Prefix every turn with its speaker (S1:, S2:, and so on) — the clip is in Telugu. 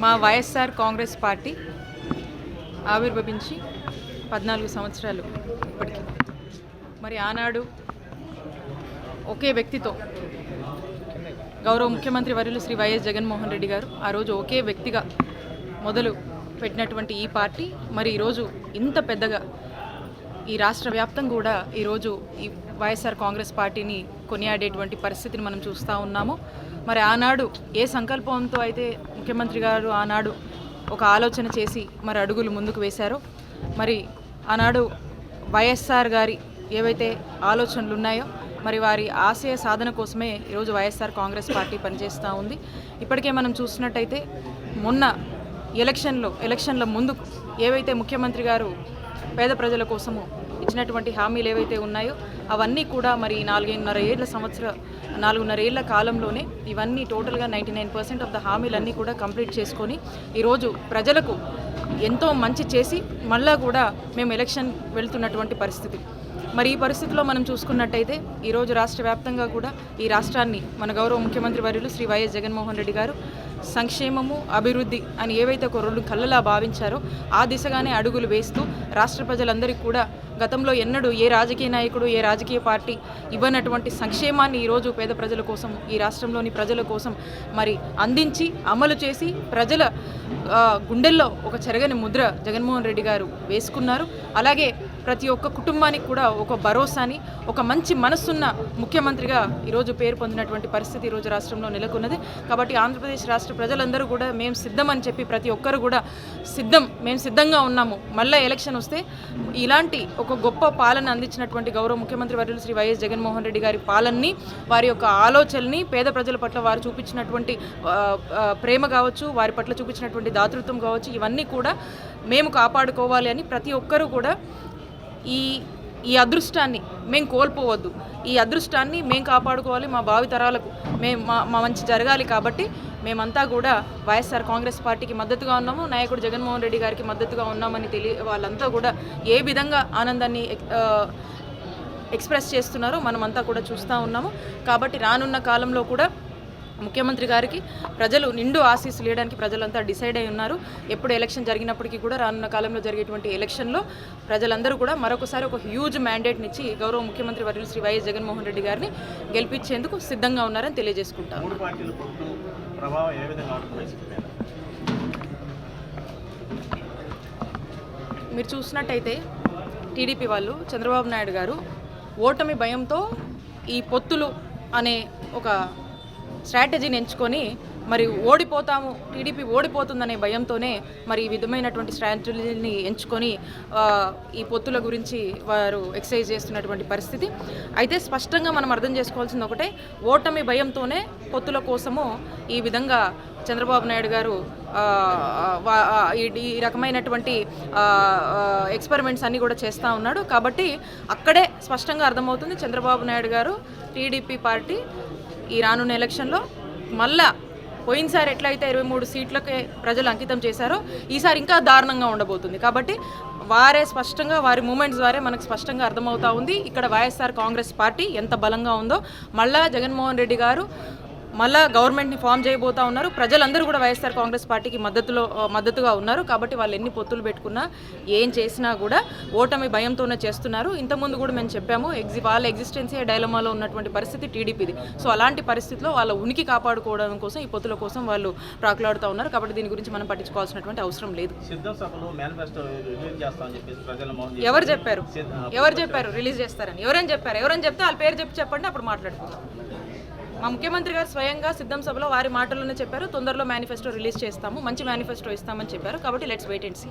S1: మా వైఎస్ఆర్ కాంగ్రెస్ పార్టీ ఆవిర్భవించి 14 సంవత్సరాలు ఇప్పటికీ. మరి ఆనాడు ఒకే వ్యక్తితో గౌరవ ముఖ్యమంత్రి వర్యులు శ్రీ వైఎస్ జగన్మోహన్ రెడ్డి గారు ఆ రోజు ఒకే వ్యక్తిగా మొదలు పెట్టినటువంటి ఈ పార్టీ మరి ఈరోజు ఇంత పెద్దగా ఈ రాష్ట్ర వ్యాప్తంగా కూడా ఈరోజు ఈ వైఎస్ఆర్ కాంగ్రెస్ పార్టీని కొనియాడేటువంటి పరిస్థితిని మనం చూస్తూ ఉన్నాము. మరి ఆనాడు ఏ సంకల్పంతో అయితే ముఖ్యమంత్రి గారు ఆనాడు ఒక ఆలోచన చేసి మరి అడుగులు ముందుకు వేశారో, మరి ఆనాడు వైఎస్ఆర్ గారి ఏవైతే ఆలోచనలు ఉన్నాయో మరి వారి ఆశయ సాధన కోసమే ఈరోజు వైఎస్ఆర్ కాంగ్రెస్ పార్టీ పనిచేస్తూ ఉంది. ఇప్పటికే మనం చూసినట్టయితే మొన్న ఎలక్షన్ల ముందుకు ఏవైతే ముఖ్యమంత్రి గారు పేద ప్రజల కోసము ఇచ్చినటువంటి హామీలు ఏవైతే ఉన్నాయో అవన్నీ కూడా మరి 4.5 ఏళ్ల కాలంలోనే ఇవన్నీ టోటల్గా 99% ఆఫ్ ద హామీలన్నీ కూడా కంప్లీట్ చేసుకొని ఈరోజు ప్రజలకు ఎంతో మంచి చేసి మళ్ళా కూడా మేము ఎలక్షన్ వెళ్తున్నటువంటి పరిస్థితి. మరి ఈ పరిస్థితిలో మనం చూసుకున్నట్టయితే ఈరోజు రాష్ట్ర వ్యాప్తంగా కూడా ఈ రాష్ట్రాన్ని మన గౌరవ ముఖ్యమంత్రి వర్యులు శ్రీ వైఎస్ జగన్మోహన్ రెడ్డి గారు సంక్షేమము అభివృద్ధి అని ఏవైతే ఒక రెండు కళ్ళలా భావించారో ఆ దిశగానే అడుగులు వేస్తూ రాష్ట్ర ప్రజలందరికీ కూడా గతంలో ఎన్నడూ ఏ రాజకీయ నాయకుడు ఏ రాజకీయ పార్టీ ఇవ్వనటువంటి సంక్షేమాన్ని ఈరోజు పేద ప్రజల కోసం ఈ రాష్ట్రంలోని ప్రజల కోసం మరి అందించి అమలు చేసి ప్రజల గుండెల్లో ఒక చెరగని ముద్ర జగన్మోహన్ రెడ్డి గారు వేసుకున్నారు. అలాగే ప్రతి ఒక్క కుటుంబానికి కూడా ఒక భరోసాని ఒక మంచి మనస్సున్న ముఖ్యమంత్రిగా ఈరోజు పేరు పొందినటువంటి పరిస్థితి ఈరోజు రాష్ట్రంలో నెలకొన్నది. కాబట్టి ఆంధ్రప్రదేశ్ రాష్ట్ర ప్రజలందరూ కూడా మేము సిద్ధమని చెప్పి ప్రతి ఒక్కరు కూడా మేము సిద్ధంగా ఉన్నాము. మళ్ళీ ఎలక్షన్ వస్తే ఇలాంటి ఒక గొప్ప పాలన అందించినటువంటి గౌరవ ముఖ్యమంత్రి వర్యులు శ్రీ వైఎస్ జగన్మోహన్ రెడ్డి గారి పాలనని వారి యొక్క ఆలోచనని పేద ప్రజల పట్ల వారు చూపించినటువంటి ప్రేమ కావచ్చు, వారి పట్ల చూపించినటువంటి దాతృత్వం కావచ్చు, ఇవన్నీ కూడా మేము కాపాడుకోవాలి అని ప్రతి ఒక్కరూ కూడా ఈ అదృష్టాన్ని మేము కోల్పోవద్దు, ఈ అదృష్టాన్ని మేము కాపాడుకోవాలి, మా భావితరాలకు మా మంచి జరగాలి. కాబట్టి మేమంతా కూడా వైఎస్ఆర్ కాంగ్రెస్ పార్టీకి మద్దతుగా ఉన్నాము, నాయకుడు జగన్మోహన్ రెడ్డి గారికి మద్దతుగా ఉన్నామని వాళ్ళంతా కూడా ఏ విధంగా ఆనందాన్ని ఎక్స్ప్రెస్ చేస్తున్నారో మనమంతా కూడా చూస్తూ ఉన్నాము. కాబట్టి రానున్న కాలంలో కూడా ముఖ్యమంత్రి గారికి ప్రజలు నిండు ఆశీస్సులు ఇవ్వడానికి ప్రజలంతా డిసైడ్ అయి ఉన్నారు. ఎప్పుడు ఎలక్షన్ జరిగినప్పటికీ కూడా రానున్న కాలంలో జరిగేటువంటి ఎలక్షన్లో ప్రజలందరూ కూడా మరొకసారి ఒక హ్యూజ్ మ్యాండేట్ని ఇచ్చి గౌరవ ముఖ్యమంత్రి వర్యులు శ్రీ వైఎస్ జగన్మోహన్ రెడ్డి గారిని గెలిపించేందుకు సిద్ధంగా ఉన్నారని తెలియజేసుకుంటారు. మీరు చూసినట్టయితే టీడీపీ వాళ్ళు చంద్రబాబు నాయుడు గారు ఓటమి భయంతో ఈ పొత్తులు అనే ఒక స్ట్రాటజీని ఎంచుకొని మరి ఓడిపోతాము, టీడీపీ ఓడిపోతుందనే భయంతోనే మరి ఈ విధమైనటువంటి స్ట్రాటజీని ఎంచుకొని ఈ పొత్తుల గురించి వారు ఎక్సర్సైజ్ చేస్తున్నటువంటి పరిస్థితి. అయితే స్పష్టంగా మనం అర్థం చేసుకోవాల్సింది ఒకటే, ఓటమి భయంతోనే పొత్తుల కోసము ఈ విధంగా చంద్రబాబు నాయుడు గారు ఈ రకమైనటువంటి ఎక్స్పెరిమెంట్స్ అన్నీ కూడా చేస్తూ ఉన్నాడు. కాబట్టి అక్కడే స్పష్టంగా అర్థమవుతుంది చంద్రబాబు నాయుడు గారు టీడీపీ పార్టీ ఈ రానున్న ఎలక్షన్లో మళ్ళా పోయినసారి ఎట్లయితే 23 సీట్లకే ప్రజలు అంకితం చేశారో ఈసారి ఇంకా దారుణంగా ఉండబోతుంది. కాబట్టి వారే స్పష్టంగా వారి మూమెంట్స్ ద్వారా మనకు స్పష్టంగా అర్థమవుతా ఉంది ఇక్కడ వైఎస్ఆర్ కాంగ్రెస్ పార్టీ ఎంత బలంగా ఉందో. మళ్ళా జగన్మోహన్ రెడ్డి గారు మళ్ళా గవర్నమెంట్ని ఫామ్ చేయబోతూ ఉన్నారు. ప్రజలందరూ కూడా వైఎస్ఆర్ కాంగ్రెస్ పార్టీకి మద్దతుగా ఉన్నారు. కాబట్టి వాళ్ళు ఎన్ని పొత్తులు పెట్టుకున్నా ఏం చేసినా కూడా ఓటమి భయంతోనే చేస్తున్నారు. ఇంతకుముందు కూడా మేము చెప్పాము, వాళ్ళ ఎగ్జిస్టెన్సీ డైలమాలో ఉన్నటువంటి పరిస్థితి టీడీపీది. సో అలాంటి పరిస్థితిలో వాళ్ళ ఉనికి కాపాడుకోవడం కోసం ఈ పొత్తుల కోసం వాళ్ళు ప్రాకులాడుతూ ఉన్నారు. కాబట్టి దీని గురించి మనం పట్టించుకోవాల్సినటువంటి అవసరం లేదు. ఎవరు చెప్పారు రిలీజ్ చేస్తారని? ఎవరైనా చెప్తే వాళ్ళ పేరు చెప్పండి, అప్పుడు మాట్లాడుకుందాం. మా ముఖ్యమంత్రి గారు స్వయంగా సిద్ధం సభలో వారి మాటల్లోనే చెప్పారు, తొందరలో మేనిఫెస్టో రిలీజ్ చేస్తాము, మంచి మేనిఫెస్టో ఇస్తామని చెప్పారు. కాబట్టి లెట్స్ వెయిట్ అండ్ సీ.